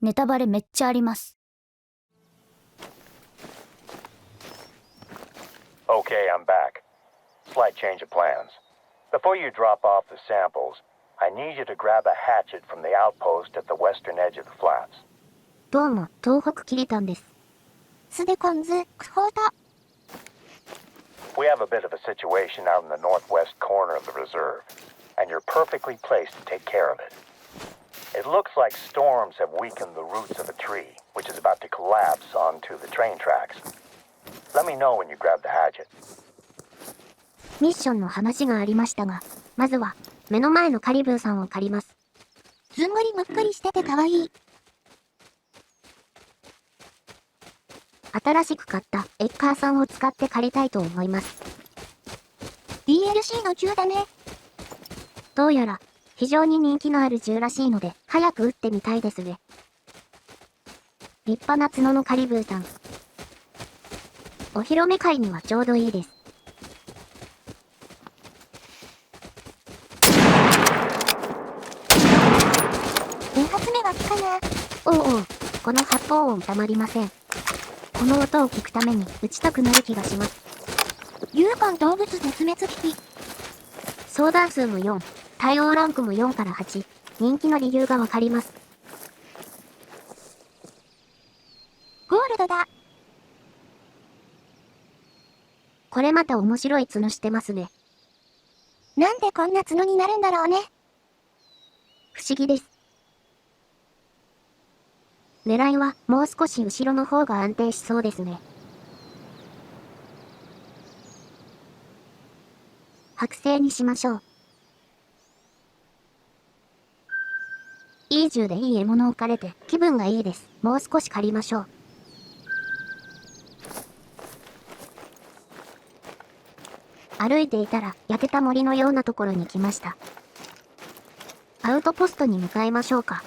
ネタバレめっちゃあります。Okay, I'm back. Slight change of plans. Before you drop off the samples, I need you to grab a hatchet from the outpost at the western edge of the flats. どうも、東北きりたんです。すでこんず、クホータ。We have a bit of a situation out in the northwest corner of the reserve, and you're perfectly placed to take care of it. It looks like storms have weakened the roots of a tree, which is about to collapse onto the train tracks. Let me know when you grab the hatchet. ミッションの話がありましたが、まずは、目の前のカリブーさんを借ります。ずんぐりむっくりしててかわいい。新しく買ったエッカーさんを使って借りたいと思います。DLC の銃だね。どうやら、非常に人気のある銃らしいので、早く撃ってみたいですね。立派な角のカリブーさん。お披露目会にはちょうどいいです。2発目は効かな。おうおう、この発砲音たまりません。この音を聞くために撃ちたくなる気がします。勇敢動物絶滅危機。相談数も4、対応ランクも4から8、人気の理由がわかります。ゴールドだ。これまた面白い角してますね。なんでこんな角になるんだろうね。不思議です。狙いはもう少し後ろの方が安定しそうですね。剥製にしましょう。いい銃でいい獲物を狩れて気分がいいです。もう少し狩りましょう。歩いていたら焼けた森のようなところに来ました。アウトポストに向かいましょうか。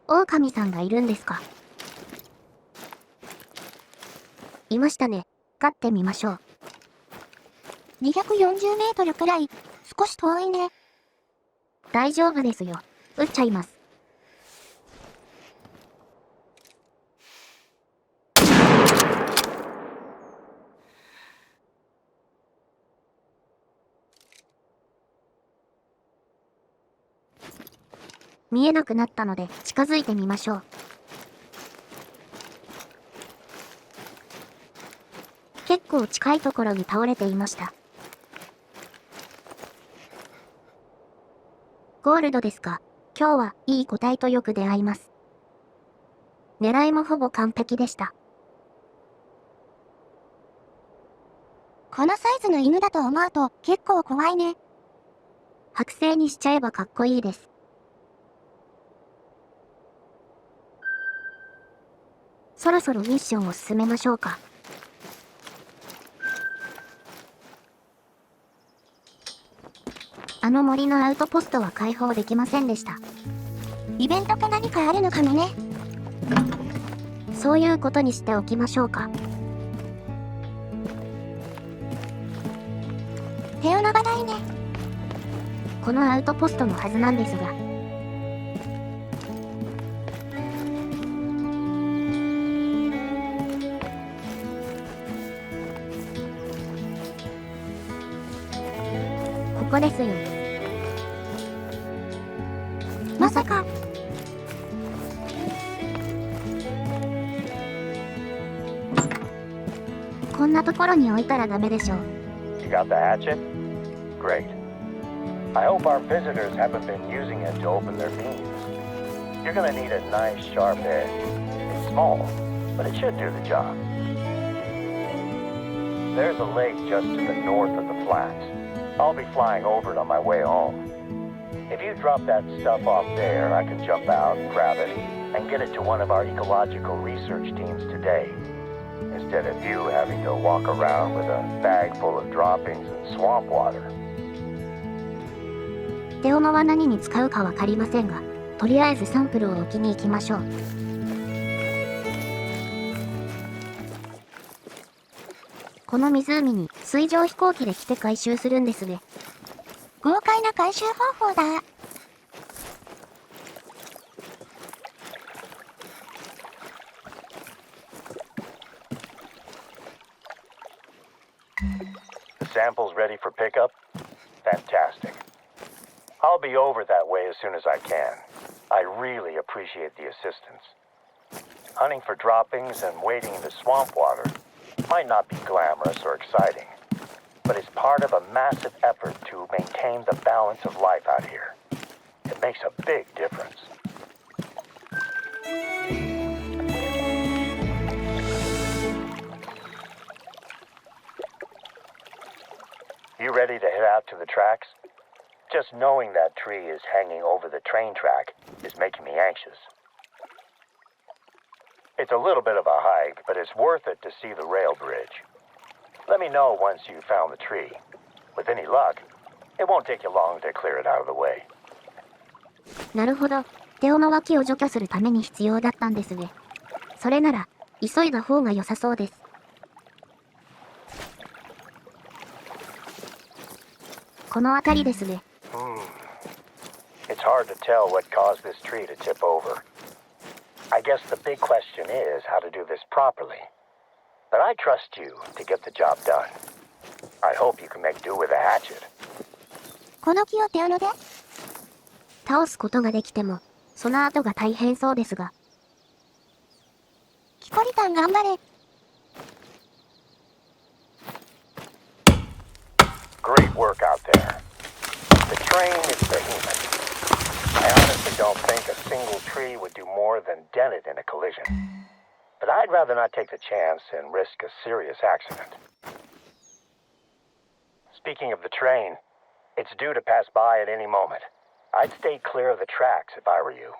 狼さんがいるんですか？いましたね。飼ってみましょう。240メートルくらい、少し遠いね。大丈夫ですよ。撃っちゃいます。見えなくなったので近づいてみましょう。結構近いところに倒れていました。ゴールドですか。今日はいい個体とよく出会います。狙いもほぼ完璧でした。このサイズの犬だと思うと結構怖いね。剥製にしちゃえばかっこいいです。そろそろミッションを進めましょうか。あの森のアウトポストは開放できませんでした。イベントか何かあるのかもね。そういうことにしておきましょうか。手を伸ばないね。このアウトポストのはずなんですが。ここですよ。まさか。こんなところに置いたらダメでしょう。You got the hatchet? Great. I hope our visitors haven't been using it to open their beans. You're gonna need a nice sharp edge. It's small, but it should do the job. There's a lake just to the north of the flats. I'll be flying over it on my way home. If you drop that stuff off there, I can jump out, grab it, and get it to one of our ecological research teams today, instead of you having to walk around with a bag full of droppings and swamp water. 手斧は何に使うかわかりませんが、とりあえずサンプルを置きに行きましょう。この湖に水上飛行機で来て回収するんですね。豪快な回収方法だ。The sample's ready for pickup? Fantastic. I'll be over that way as soon as I can. I really appreciate the assistance. Hunting for droppings and wading into swamp water might not be glamorous or exciting, but it's part of a massive effort to maintain the balance of life out here. It makes a big difference. You ready to head out to the tracks? Just knowing that tree is hanging over the train track is making me anxious. It's a little bit of a hike, but it's worth it to see the rail bridge. Let me know once you've found the tree. With any luck, it won't take you long to clear it out of the way. なるほど。手尾の脇を除去するために必要だったんですね。それなら、急いだ方が良さそうです。この辺りですね。It's hard to tell what caused this tree to tip over. I guess the big question is how to do this properly. But I trust you to get the job done. I hope you can make do with a hatchet. この木を手斧で？倒すことができても、その後が大変そうですが。キコリタン頑張れ。Great work out there. The train is behemoth. I honestly don't think a single tree would do more than dent it in a collision. But I'd rather not take the chance and risk a serious accident. Speaking of the train, it's due to pass by at any moment. I'd stay clear of the tracks if I were you.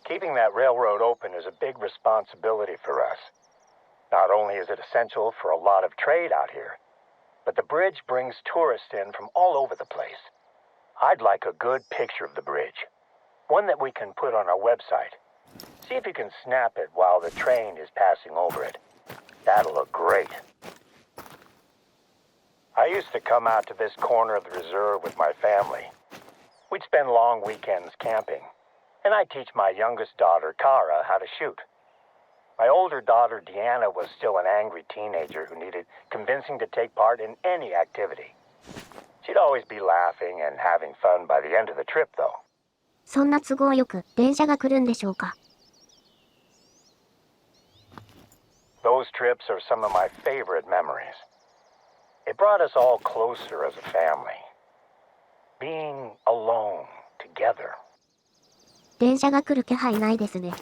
Keeping that railroad open is a big responsibility for us. Not only is it essential for a lot of trade out here, but the bridge brings tourists in from all over the place. I'd like a good picture of the bridge, one that we can put on our website. See if you can snap it while the train is passing over it. That'll look great. I used to come out to this corner of the reserve with my family. We'd spend long weekends camping, and I'd teach my youngest daughter, Kara, how to shoot. My older daughter, Deanna, was still an angry teenager who needed convincing to take part in any activity. She'd always be laughing and having fun by the end of the trip, though. そんな都合よく電車が来るんでしょうか。Those trips are some of my favorite memories. It brought us all closer as a family. Being alone, together. 電車が来る気配ないですね。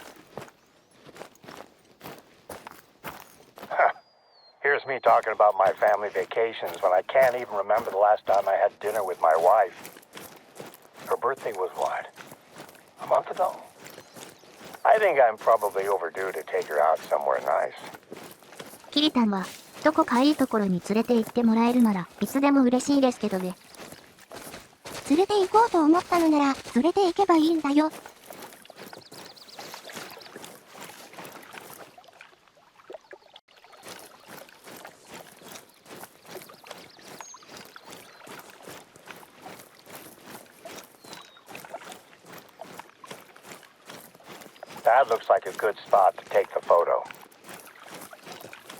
Here's me talking about my family vacations when I can't even remember the last time I had dinner with my wife. Her birthday was what? A month ago? I think I'm probably overdue to take her out somewhere nice. キリタンは、どこかいいところに連れて行ってもらえるなら、いつでも嬉しいですけどね。連れて行こうと思ったのなら、連れて行けばいいんだよ。That looks like a good spot to take the photo.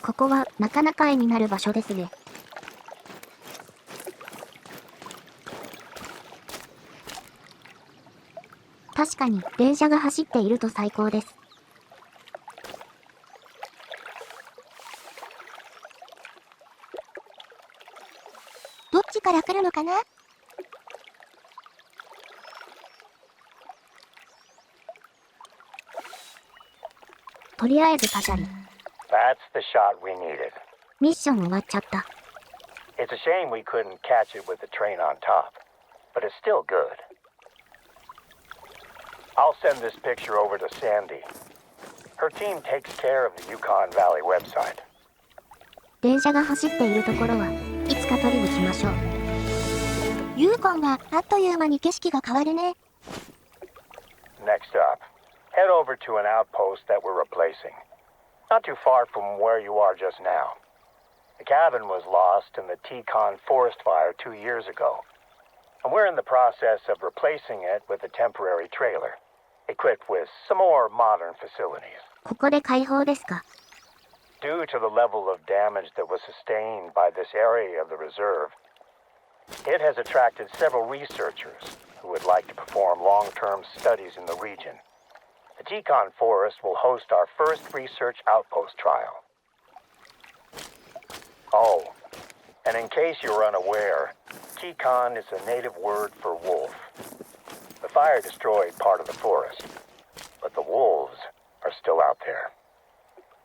ここは、なかなか絵になる場所ですね。確かに、電車が走っていると最高です。どっちから来るのかな？とりあえずパシャリ。That's the shot we needed. ミッション終わっちゃった。It's a shame we couldn't catch it with the train on top, but it's still good. I'll send this picture over to Sandy. Her team takes care of the Yukon Valley website. 電車が走っているところはいつか撮りに来ましょう。ユーコンはあっという間に景色が変わるね。Next up, head over to an outpost that we're replacing. Not too far from where you are just now. The cabin was lost in the Teton forest fire 2 years ago, and we're in the process of replacing it with a temporary trailer, equipped with some more modern facilities. ここで解放ですか。Due to the level of damage that was sustained by this area of the reserve, it has attracted several researchers who would like to perform long-term studies in the region. The Teton Forest will host our first research outpost trial. Oh, and in case you were unaware, Teton is a native word for wolf. The fire destroyed part of the forest, but the wolves are still out there.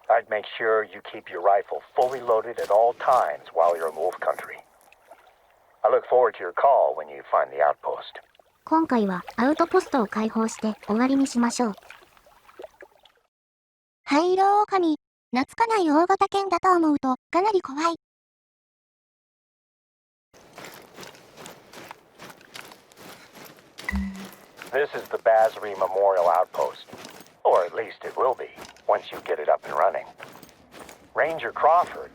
I'd make sure you keep your rifle fully loaded at all times while you're in wolf country. I look forward to your call when you find the outpost. 今回はアウトポストを解放して終わりにしましょう。灰色狼。懐かない大型犬だと思うとかなり怖い。This is the Basri Memorial Outpost, or at least it will be, once you get it up and running. Ranger Crawford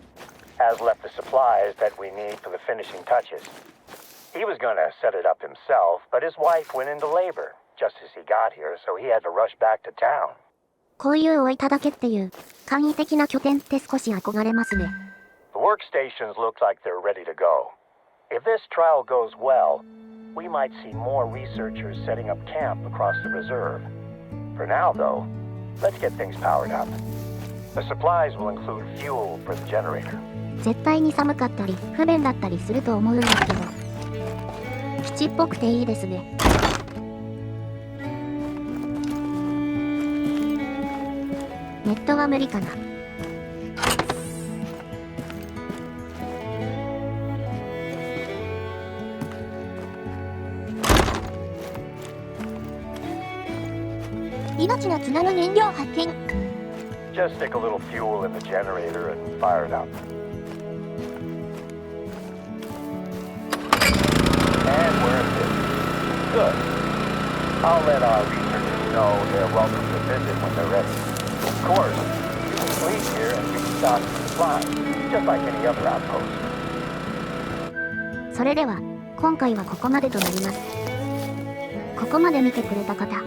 has left the supplies that we need for the finishing touches. He was going to set it up himself, but his wife went into labor just as he got here, so he had to rush back to town. こういう置いただけっていう簡易的な拠点って少し憧れますね。The workstations look like they're ready to go. If this trial goes well, we might see more researchers setting up camp across the reserve. For now, though, let's get things powered up. The supplies will include fuel for the generator. 絶対に寒かったり不便だったりすると思うんですけど、基地っぽくていいですね。ネットは無理かな。命の綱の燃料発見。Just stick a little fuel in the generator and fire it up. And we're in business. Good. I'll let our researchers know they're welcome to visit when they're ready. Of course, you can sleep here and restock the supplies, just like any other outpost. それでは今回はここまでとなります。ここまで見てくれた方、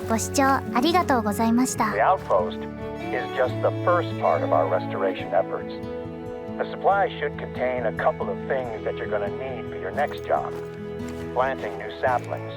ご視聴ありがとうございました。 The outpost is just the first part of our restoration efforts. The supply should contain a couple of things that you're going to need for your next job. Planting new saplings,